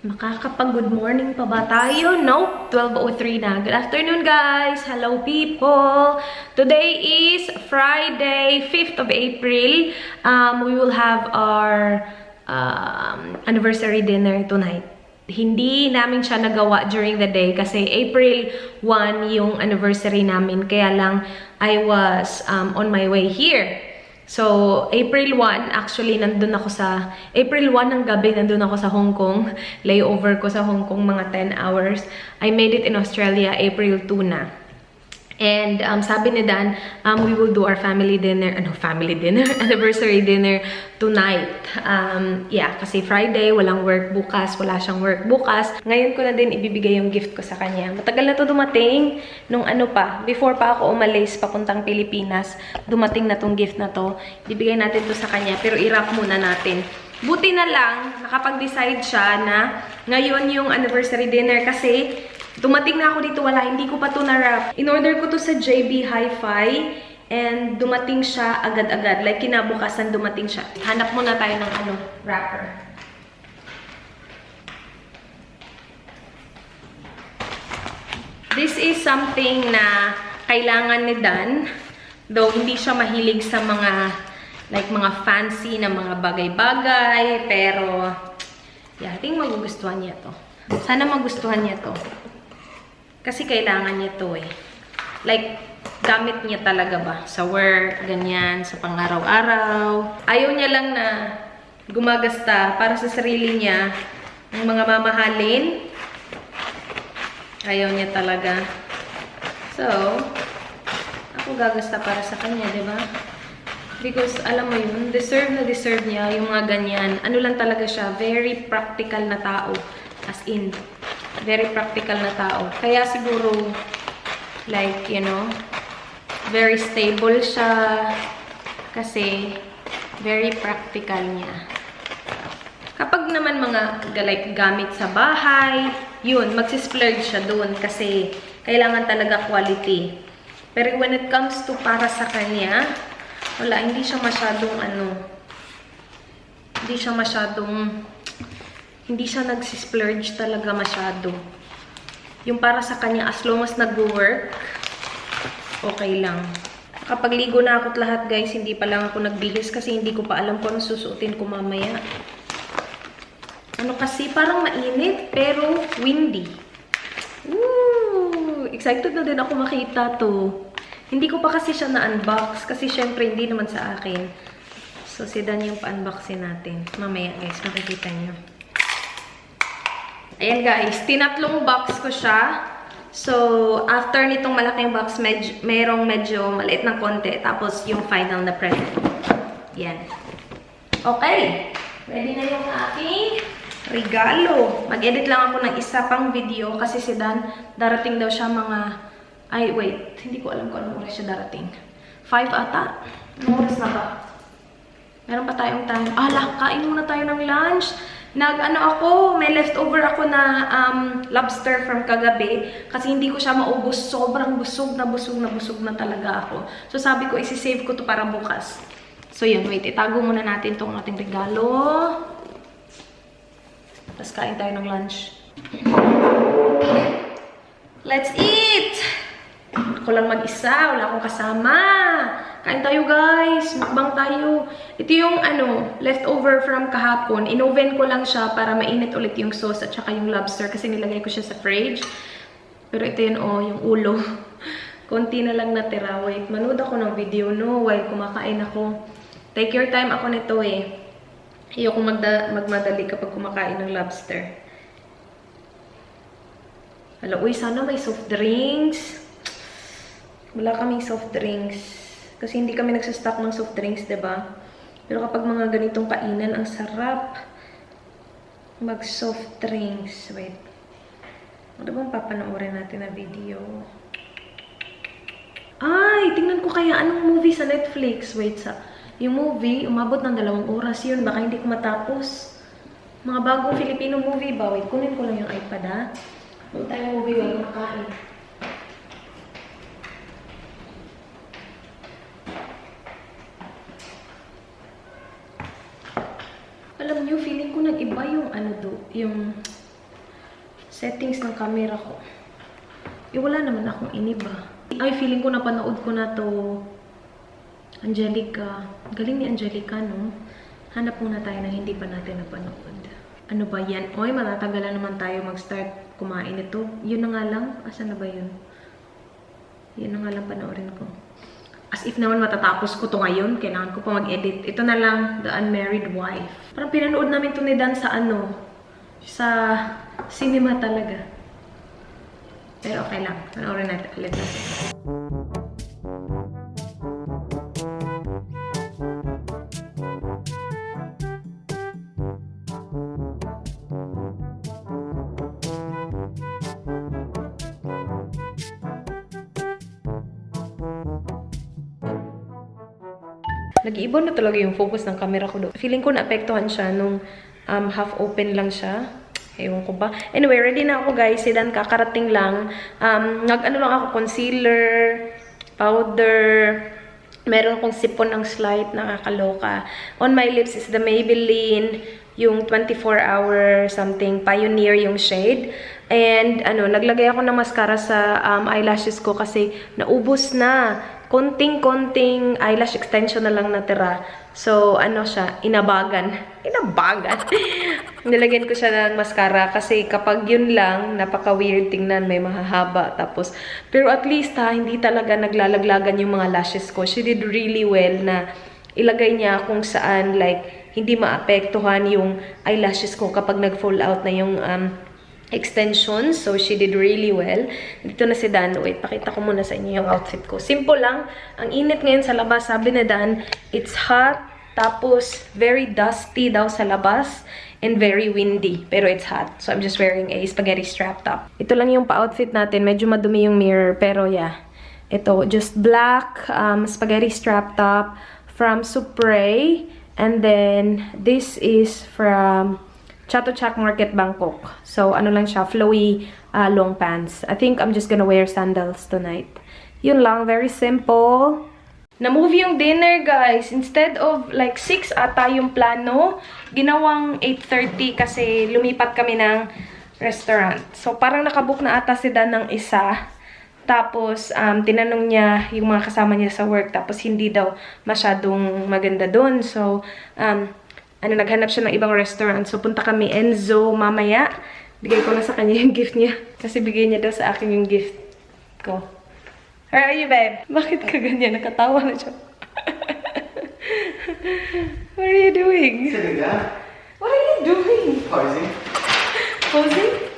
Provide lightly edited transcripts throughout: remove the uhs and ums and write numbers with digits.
Makakapag-good morning pa ba tayo? Nope, 12:03 na. Good afternoon, guys! Hello, people! Today is Friday, 5th of April. We will have our anniversary dinner tonight. Hindi namin siya nagawa during the day kasi April 1 yung anniversary namin. Kaya lang, I was on my way here. So, April 1, actually, nandun ako sa... April 1 ng gabi, nandun ako sa Hong Kong. Layover ko sa Hong Kong, mga 10 hours. I made it in Australia, April 2 na. And sabi ni Dan, we will do our family dinner, anniversary dinner tonight. Yeah, kasi Friday, walang work bukas, wala siyang work bukas. Ngayon ko na din ibibigay yung gift ko sa kanya. Matagal na to dumating, nung before pa ako umalis papuntang Pilipinas, dumating na tong gift na to. Ibibigay natin to sa kanya, pero i-wrap muna natin. Buti na lang, nakapag-decide siya na ngayon yung anniversary dinner kasi dumating na ako dito, hindi ko pa to na-wrap. In-order ko to sa JB Hi-Fi and dumating siya agad-agad. Like, kinabukasan dumating siya. Hanap muna tayo ng wrapper. This is something na kailangan ni Dan. Though, hindi siya mahilig sa mga fancy na mga bagay-bagay. Pero, yeah, I think magugustuhan niya to. Sana magustuhan niya to. Kasi kailangan niya to eh. Like, gamit niya talaga ba? Sa work, ganyan, sa pang-araw-araw. Ayaw niya lang na gumagasta para sa sarili niya ng mga mamahalin. Ayaw niya talaga. So, ako gagasta para sa kanya, di ba? Because, alam mo yun, deserve na deserve niya yung mga ganyan. Ano lang talaga siya, very practical na tao. As in, very practical na tao. Kaya siguro, like, you know, very stable siya. Kasi, very practical niya. Kapag naman mga, like, gamit sa bahay, yun, magsisplurge siya doon. Kasi, kailangan talaga quality. Pero when it comes to para sa kanya, wala, hindi siya masyadong, hindi siya nagsisplurge talaga masyado. Yung para sa kanya, as long as nag-work, okay lang. Kapag ligo na ako't lahat, guys, hindi pa lang ako nagbihis kasi hindi ko pa alam kung ano susuotin ko mamaya. Kasi, parang mainit, pero windy. Woo! Excited na din ako makita to. Hindi ko pa kasi siya na-unbox kasi syempre hindi naman sa akin. So, si Dan yung pa-unboxin natin. Mamaya, guys, makikita niyo. Ayan guys, tinatlong box ko siya. So, after nitong malaking box, merong medyo maliit ng konti. Tapos, yung final na present. Yan. Okay. Ready na yung aking regalo. Mag-edit lang ako ng isa pang video kasi si Dan, darating daw siya mga... Ay, wait. Hindi ko alam kung anong oras siya darating. 5 ata. Anong oras na ba? Meron pa tayong time. Kain muna tayo ng lunch. May leftover ako na lobster from kagabi kasi hindi ko siya maubos. Sobrang busog na talaga ako. So, sabi ko, isi-save ko to para bukas. So, yun. Wait, itago muna natin tong ating regalo. Tapos, kain tayo ng lunch. Let's eat! Ako lang mag-isa. Wala akong kasama. Kain tayo, guys. Mukbang tayo. Ito yung, leftover from kahapon. In-oven ko lang siya para mainit ulit yung sauce at saka yung lobster kasi nilagay ko siya sa fridge. Pero ito yun, yung ulo. Konti na lang natira. Wait, manood ako ng video, no? While kumakain ako. Take your time ako nito, eh. Ayoko magmadali kapag kumakain ng lobster. Hala, uy, sana may soft drinks. Wala kaming soft drinks. Kasi hindi kami nagsastock ng soft drinks, diba? Pero kapag mga ganitong kainan, ang sarap mag-soft drinks. Wait. Ano bang papanoorin natin na video? Ay, tingnan ko kaya anong movie sa Netflix. Wait, yung movie, umabot ng 2 oras yun. Baka hindi ko matapos. Mga bagong Filipino movie ba? Wait, kunin ko lang yung iPad, ha? Huwag tayong movie, wag makain. Alam niyo, feeling ko nag-iba yung yung settings ng camera ko. Wala naman akong iniba. Ay, feeling ko napanood ko na to. Angelica. Galing ni Angelica, no? Hanap muna tayo na hindi pa natin napanood. Ano ba yan? Oy, matatagalan naman tayo mag-start kumain ito. Yun na nga lang. Asan na ba yun? Yun na nga lang panoorin ko. As if naman matatapos ko to ngayon. Kailangan ko pa mag-edit. Ito na lang, The Unmarried Wife. Parang pinanood namin to ni Dan sa ano? Sa cinema talaga. Pero okay lang. Panoorin natin ulit natin. Nag-iibon na talaga yung focus ng camera ko doon. Feeling ko naapektuhan siya nung half open lang siya. Ewan ko ba. Anyway, ready na ako guys. Sidan kakarating lang. Nag-ano lang ako, concealer, powder. Meron akong sipon ng slight, nakakaloka. On my lips is the Maybelline, yung 24-hour something, Pioneer yung shade. And ano, naglagay ako ng mascara sa eyelashes ko kasi naubos na. Konting-konting eyelash extension na lang natira. So, ano siya, inabagan. Inabagan. Nilagyan ko siya ng mascara kasi kapag yun lang, napaka-weird tingnan, may mahahaba. Tapos, pero at least ha, hindi talaga naglalaglagan yung mga lashes ko. She did really well na ilagay niya kung saan, like, hindi maapektuhan yung eyelashes ko kapag nag-fall out na yung extensions. So, she did really well. Dito na si Dan. Wait, pakita ko muna sa inyo yung outfit ko. Simple lang. Ang init ngayon sa labas. Sabi na Dan, it's hot. Tapos, very dusty daw sa labas. And very windy. Pero it's hot. So, I'm just wearing a spaghetti strap top. Ito lang yung pa-outfit natin. Medyo madumi yung mirror. Pero, yeah. Ito, just black spaghetti strap top from Supre. And then, this is from Chatuchak Market, Bangkok. So, ano lang siya, flowy long pants. I think I'm just gonna wear sandals tonight. Yun lang, very simple. Na-move yung dinner, guys. Instead of like 6 ata yung plano, ginawang 8:30 kasi lumipat kami ng restaurant. So, parang nakabook na ata si Dan ng isa. Tapos, tinanong niya yung mga kasama niya sa work. Tapos, hindi daw masyadong maganda doon. So, naghanap siya ng ibang restaurant. So, punta kami Enzo mamaya. Bigay ko na sa kanya yung gift niya. Kasi bigay niya daw sa akin yung gift ko. Where are you, babe? Bakit ka ganyan? Nakatawa na siya. What are you doing? Sitting down. What are you doing? Posing. Posing?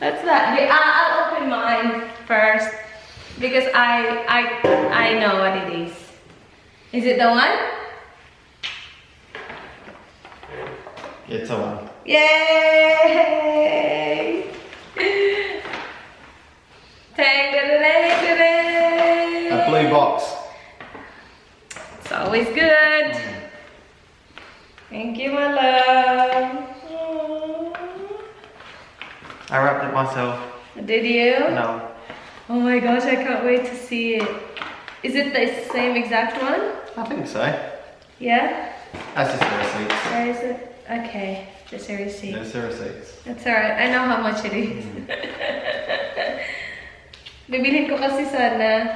That's that. I'll open mine first. Because I know what it is. Is it the one? It's a one. Yay! A blue box. It's always good. Thank you, my love. I wrapped it myself. Did you? No. Oh my gosh, I can't wait to see it. Is it the same exact one? I think so. Yeah? That's just the receipts. Where is it? Okay, just a receipt. There's the receipts. That's alright. I know how much it is. Bibilhin ko kasi sana.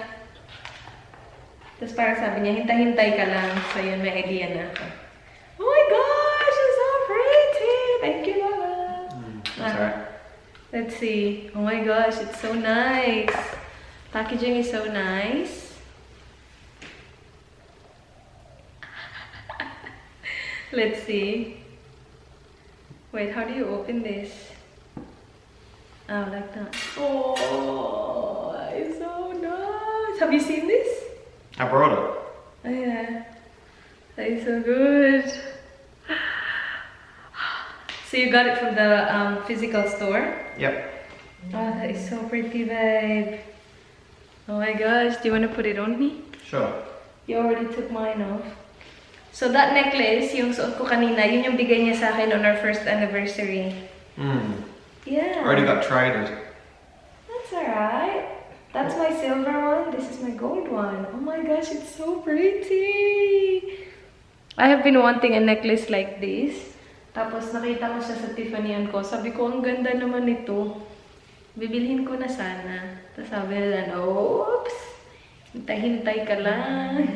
Tapos parang sabi niya, hintay-hintay ka lang. So yun, may idea na ako. Oh my gosh, it's so pretty! Thank you, Mama. That's alright. Let's see. Oh my gosh, it's so nice. Packaging is so nice. Let's see. Wait, how do you open this? Oh, like that. Oh, it's so nice. Have you seen this? I brought it. Oh yeah. That is so good. So you got it from the physical store? Yep. Oh, that is so pretty, babe. Oh my gosh, do you want to put it on me? Sure. You already took mine off. So that necklace, yung suot ko kanina, yun yung bigay niya sa akin on our first anniversary. Yeah. Already got traded. That's alright. That's my silver one. This is my gold one. Oh my gosh, it's so pretty. I have been wanting a necklace like this. Tapos nakita ko siya sa Tiffany ko. Sabi ko, ang ganda naman ito. Bibilhin ko na sana. Tapos sabi nila, oops! Hintay-hintay ka lang.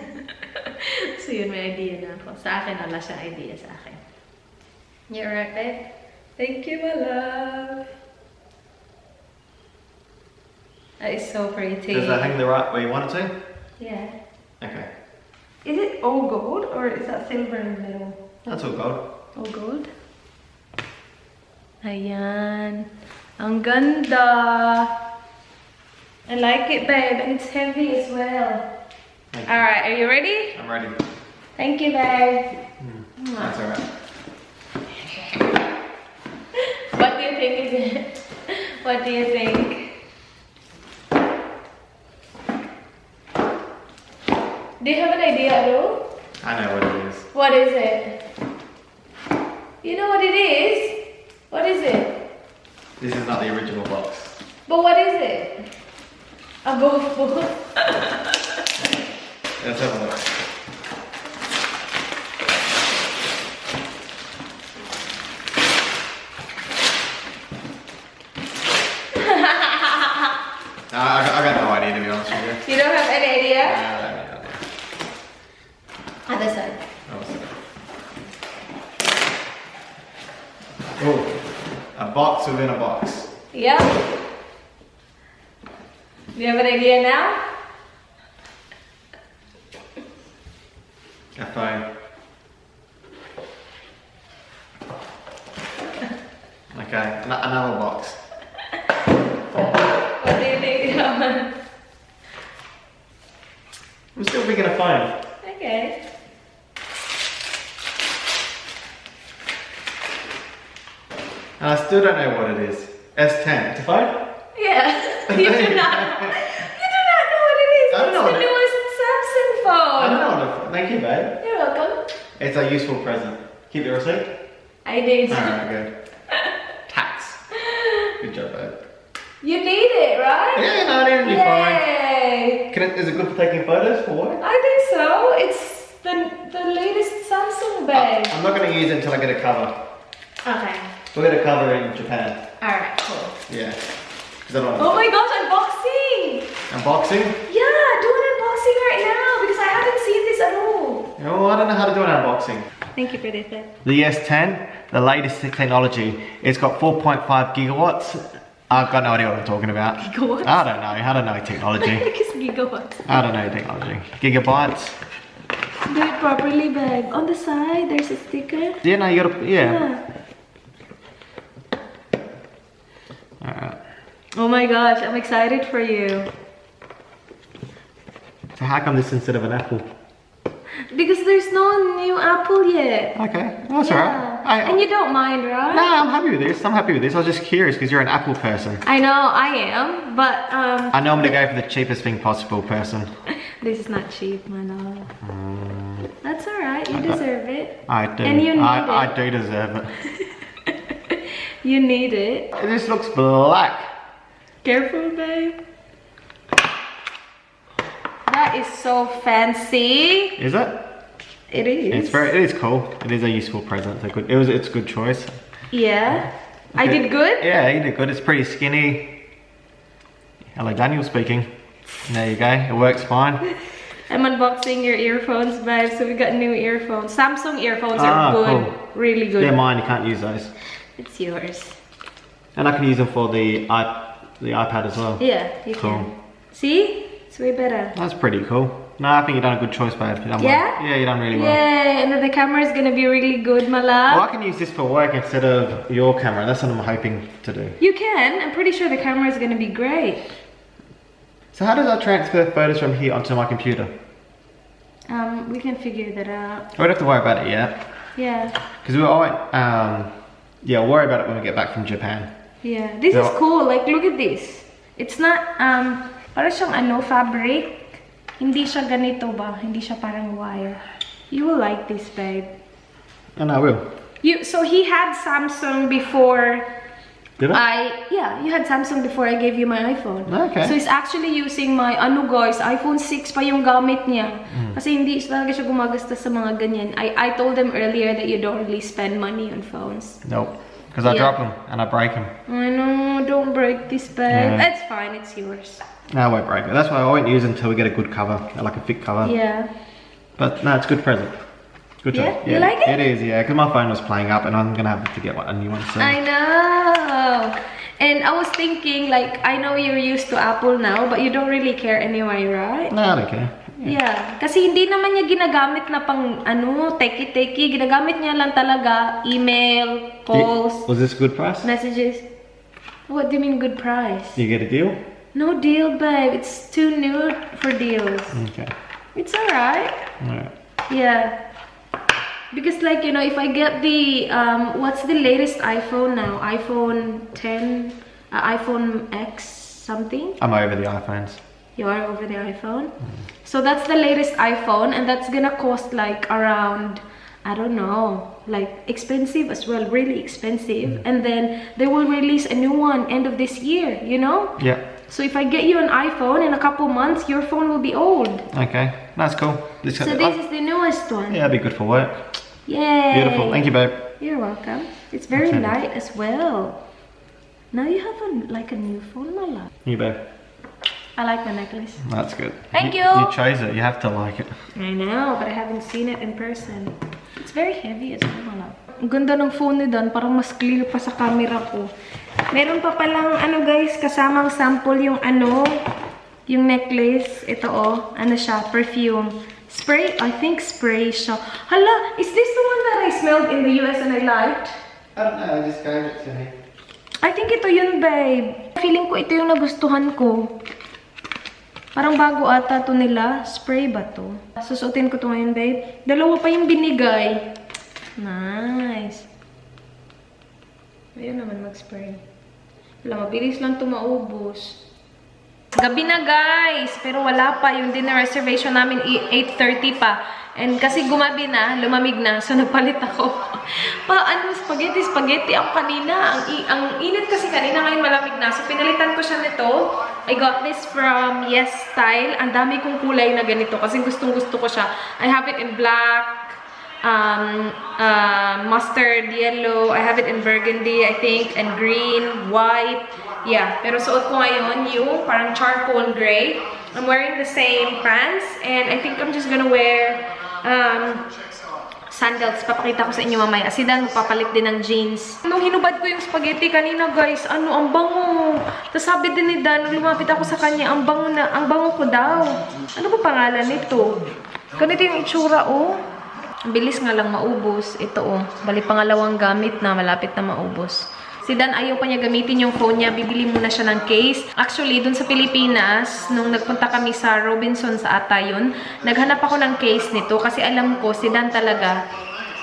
So yun, may idea na ako. Sa akin, wala siyang idea sa akin. You're right, babe? Thank you, my love. That is so pretty. Does that hang the right where you want it to? Yeah. Okay. Is it all gold or is that silver in the middle? That's all gold. All gold? Ayan. Ang ganda. I like it, babe. And it's heavy as well. Alright, are you ready? I'm ready. Thank you, babe. That's alright. What do you think is it? What do you think? Do you have an idea, Aro? I know what it is. What is it? You know what it is? What is it? This is not the original box. But what is it? A golf ball. Let's have a look. I got no idea, to be honest with you. You don't have any idea? I don't have any idea. Other side. Oh, a box within a box. Yep. Do you have an idea now? A phone. Okay, another box. What do you think? I'm still thinking a phone. Okay. And I still don't know what it is. S10. It's a phone? Yeah. You do not. You do not know what it is. I don't know It's what the it- newest Samsung phone. I don't know what it. Thank you, babe. You're welcome. It's a useful present. Keep the receipt. I did. Alright, good. Tax. Good job, babe. You need it, right? Yeah, no, I need to be fine. Yay! Is it good for taking photos for work? I think so. It's the latest Samsung bag. I'm not going to use it until I get a cover. Okay. We'll get a cover in Japan. Alright, cool. Yeah. Because I don't Oh want my gosh, unboxing! unboxing. Yeah, do an unboxing right now because I haven't seen this at all. Oh, I don't know how to do an unboxing. Thank you for this. The S10, the latest technology. It's got 4.5 gigawatts. I've got no idea what I'm talking about. Gigawatts? I don't know. I don't know technology. It's gigawatts. I don't know technology. Gigabytes. Do it properly, babe. On the side, there's a sticker. Yeah, no, you gotta, yeah. Yeah. Alright. Oh my gosh, I'm excited for you. So how come this instead of an apple? Because there's no new Apple yet. Okay, that's Yeah. alright. And you don't mind, right? No, I'm happy with this. I'm happy with this. I was just curious because you're an Apple person. I know, I am, but I normally go for the cheapest thing possible person. this is not cheap, my love. That's alright, you deserve it. I do. And you need I it. do deserve it. You need it. This looks black. Careful, babe. That is so fancy. Is it? It is. It is cool. It is a useful present. It's a good choice. Yeah. I did good? Yeah, you did good. It's pretty skinny. Hello, Daniel speaking. There you go. It works fine. I'm unboxing your earphones, babe. So we got new earphones. Samsung earphones are good. Cool. Really good. They're mine. You can't use those. It's yours. And I can use them for the iPad as well. Yeah, you Cool. can. See? It's way better. That's pretty cool. No, I think you've done a good choice, babe. You've done Yeah? well. Yeah, you've done really well. Yay! And then the camera is gonna be really good, my Well, love. I can use this for work instead of your camera. That's what I'm hoping to do. You can. I'm pretty sure the camera is gonna be great. So how does I transfer photos from here onto my computer? We can figure that out. I don't have to worry about it yet. Yeah. Because we'll worry about it when we get back from Japan. Yeah. This is So- cool. Like, look at this. It's not, para siyang fabric. Hindi siya ganito ba? Hindi siya parang wire. You will like this, babe. And I will. So he had Samsung before Did I? Yeah, you had Samsung before I gave you my iPhone. Okay. So he's actually using my, guys, iPhone 6 pa yung gamit niya. Kasi hindi talaga siya gumagastos sa mga ganyan. I told them earlier that you don't really spend money on phones. Nope. Because I drop them and I break them. I know, don't break this, babe. Yeah. It's fine, it's yours. No, I won't break it. That's why I won't use it until we get a good cover, like a thick cover. Yeah. But no, it's a good present. Good Yeah? job. You like it? It is, yeah. Because my phone was playing up and I'm going to have to get a new one soon. I know. And I was thinking, like, I know you're used to Apple now, but you don't really care anyway, right? No, I don't care. Yeah. Kasi hindi naman niya ginagamit na pang, teki-teki. Ginagamit niya lang talaga email, calls, Was this a good price? messages. What do you mean good price? You get a deal? No deal, babe. It's too new for deals. Okay. It's alright. Alright. Yeah. Because, like, you know, if I get the, what's the latest iPhone now? iPhone 10, iPhone X something? I'm over the iPhones. You are over the iPhone? So that's the latest iPhone, and that's gonna cost like around, I don't know, like expensive as well, really expensive. And then they will release a new one end of this year, you know? Yeah. So if I get you an iPhone in a couple months, your phone will be old. Okay. That's cool. So this is the newest one. Yeah, it'll be good for work. Yay! Beautiful. Thank you, babe. You're welcome. It's very Okay. light as well. Now you have a new phone, my love. You, babe. I like my necklace. That's good. Thank you. You chose it. You have to like it. I know, but I haven't seen it in person. It's very heavy as well, my love. Ang ganda ng phone ni Dan, parang mas clear pa sa camera ko. Meron pa palang, guys, kasamang sample yung yung necklace. Ito, siya, perfume. Spray? I think spray siya. Hala, is this the one that I smelled in the US and I liked? I don't know. I just gave it to me. I think ito yun, babe. Feeling ko ito yung nagustuhan ko. Parang bago ata to nila. Spray ba to? Susuotin ko to ngayon, babe. Dalawa pa yung binigay. Nice. Ayun naman mag-spray. Wala, mabilis lang to maubos. Gabi na, guys. Pero wala pa. Yung dinner reservation namin 8:30 pa. And kasi gumabi na, lumamig na, so nagpalit ako. Spaghetti ako kanina. Ang init kasi kanina, ngayon malamig na. So pinalitan ko siya nito. I got this from Yes Style. Ang dami kong kulay na ganito kasi gustong-gusto ko siya. I have it in black, mustard yellow. I have it in burgundy, I think, and green, white. Yeah, pero suot ko ngayon yung parang charcoal gray. I'm wearing the same pants, and I think I'm just gonna wear sandals. Papakita ko sa inyo mamaya. Si Dan magpapalit din ng jeans. Nung hinubad ko yung spaghetti kanina, guys, ang bango. Tapos sabi din ni Dan, nung lumapit ako sa kanya, ang bango ko daw. Ano ba pangalan nito? Ganito yung itsura, oh. Ang bilis nga lang maubos. Ito, oh. Bali pangalawang gamit na, malapit na maubos. Si Dan, ayaw pa niya gamitin yung phone niya. Bibili muna siya ng case. Actually, dun sa Pilipinas, nung nagpunta kami sa Robinson sa ata yun, naghanap ako ng case nito kasi alam ko, si Dan talaga,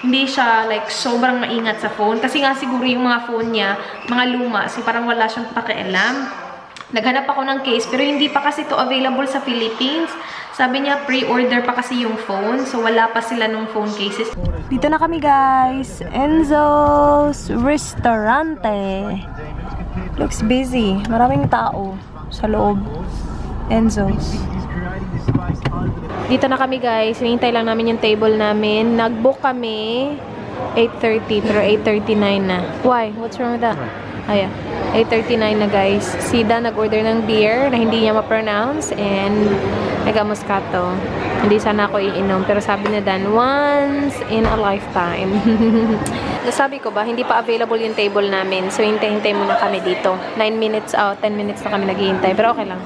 hindi siya like sobrang maingat sa phone. Kasi nga siguro yung mga phone niya, mga luma, kasi parang wala siyang pakialam. Naghanap ako ng case, pero hindi pa kasi to available sa Philippines. Sabi niya, pre-order pa kasi yung phone. So, wala pa sila nung phone cases. Dito na kami, guys. Enzo's Restaurante. Looks busy. Maraming tao sa loob. Enzo's. Dito na kami, guys. Hinihintay lang namin yung table namin. Nag-book kami 8:30, pero 8:39 na. Why? What's wrong with that? Ayan. 8:39 na, guys. Si Dan nag-order ng beer na hindi niya ma-pronounce and mega moscato. Hindi sana ako iinom, pero sabi ni Dan, once in a lifetime. Nasabi ko ba, hindi pa available yung table namin. So, hintay-hintay muna kami dito. 9 minutes out, 10 minutes na kami naghihintay. Pero okay lang.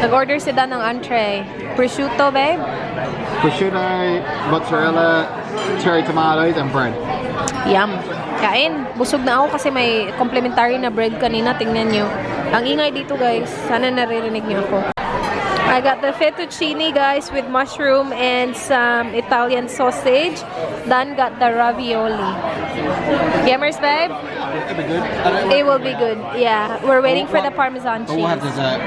Nag-order si Dan ng entree. Prosciutto, babe? Prosciutto, mozzarella, cherry tomatoes, and bread. Yum. Kain. Busog na ako kasi may complimentary na bread kanina. Tingnan nyo. Ang ingay dito, guys. Sana naririnig nyo ako. I got the fettuccine, guys, with mushroom and some Italian sausage. Dan got the ravioli. Gamers, babe? It'll be good. It will be good. Yeah. We're waiting for the Parmesan cheese. We'll have dessert.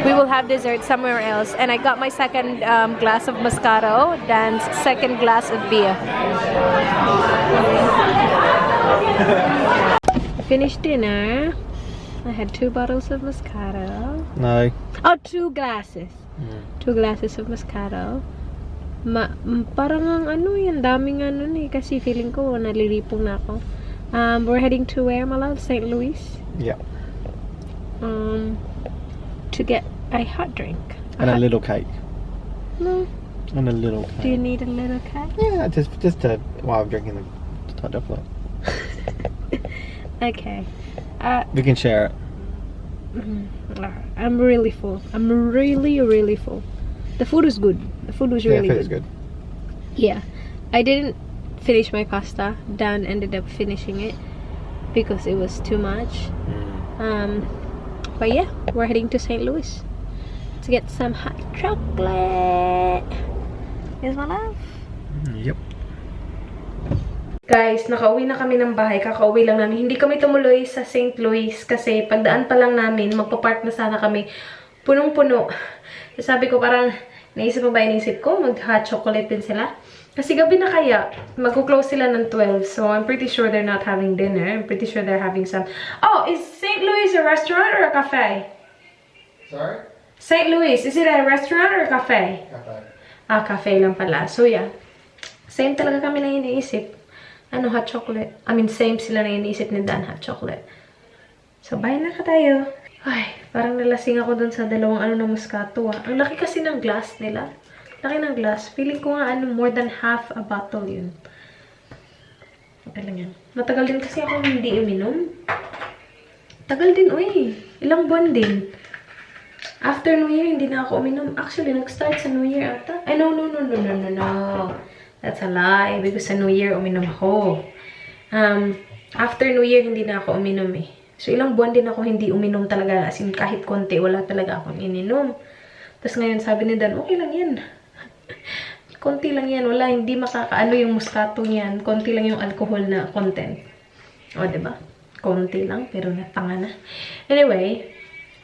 We will have dessert somewhere else. And I got my second glass of Moscato. Dan's second glass of beer. finished dinner. I had 2 bottles of Moscato. No. Oh, 2 glasses. 2 glasses of Moscato. Parang ang ano yan, daming ano ni kasi feeling ko nalilipong na ako. We're heading to where, my love? St. Louis? Yeah. To get a hot drink. And a little cake. No. And a little cake. Do you need a little cake? Yeah, just while I'm drinking the hot chocolate. Okay. We can share it. I'm really full. I'm really full. The food was good. The food was really food is good. Yeah. I didn't finish my pasta. Dan ended up finishing it because it was too much. But yeah, we're heading to St. Louis to get some hot chocolate. Yes, my love? Yep. Guys, nakauwi na kami ng bahay. Kakauwi lang namin. Hindi kami tumuloy sa St. Louis kasi pagdaan pa lang namin, magpa-park na sana kami. Punong-puno. Sabi ko parang, naisip ko, mag-hot chocolate din sila. Kasi gabi na kaya, mag-close sila ng 12. So, I'm pretty sure they're not having dinner. I'm pretty sure they're having some... Oh, is St. Louis a restaurant or a cafe? Sorry? St. Louis, is it a restaurant or a cafe? Cafe. Ah, cafe lang pala. So, yeah. Same talaga kami na iniisip. Ano, hot chocolate. I mean, same sila na iniisip ni Dan, hot chocolate. So, bye na ka tayo. Ay, parang nalasing ako dun sa dalawang ano na Moscato ah. Ang laki kasi ng glass nila. Laki ng glass. Feeling ko nga ano, more than half a bottle yun. Okay lang yan. Matagal din kasi ako hindi uminom. Tagal din, uy. Ilang buwan din. After New Year, hindi na ako uminom. Actually, nag-start sa New Year ata. Ay, no. That's a lie. Because sa New Year, uminom ako. After New Year, hindi na ako uminom eh. So, ilang buwan din ako hindi uminom talaga. As in, kahit konti, wala talaga akong ininom. Tapos ngayon, sabi ni Dan, okay lang yan. Konti lang yan. Wala, hindi makakaano yung Moscato niyan. Konti lang yung alcohol na content. O, diba? Konti lang, pero natanga na. Anyway,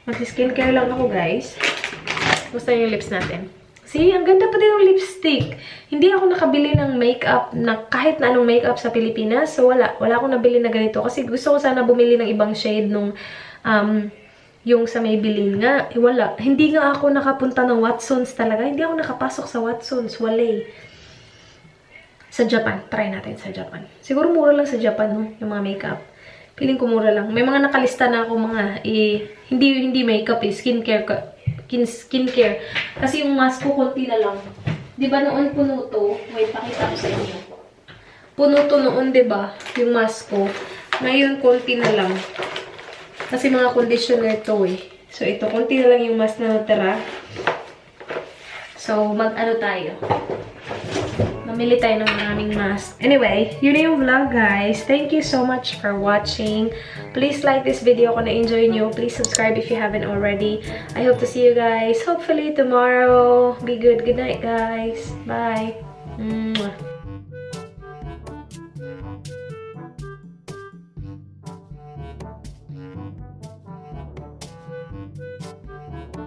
mag-skincare lang ako, guys. Gusto yung lips natin. See, ang ganda pa din ng lipstick. Hindi ako nakabili ng makeup na kahit na anong makeup sa Pilipinas. So, wala. Wala akong nabili na ganito. Kasi gusto ko sana bumili ng ibang shade nung yung sa Maybelline nga. Wala. Hindi nga ako nakapunta ng Watsons talaga. Hindi ako nakapasok sa Watsons. Wala. Sa Japan. Try natin sa Japan. Siguro mura lang sa Japan, no? Yung mga makeup. Feeling ko mura lang. May mga nakalista na ako mga hindi makeup skincare kasi yung mask ko konti na lang. 'Di ba noon puno to? Wait, pakita ko sa inyo. Puno to noon, 'di ba? Yung mask ko. Ngayon konti na lang. Kasi mga conditioner to eh. So ito konti na lang yung mask na natira. So mag-ano tayo? Mamili tayo ng maraming mask. Anyway, yun na yung vlog, guys. Thank you so much for watching. Please like this video kung na-enjoy nyo. Please subscribe if you haven't already. I hope to see you guys hopefully tomorrow. Be good. Good night, guys. Bye. Mwah.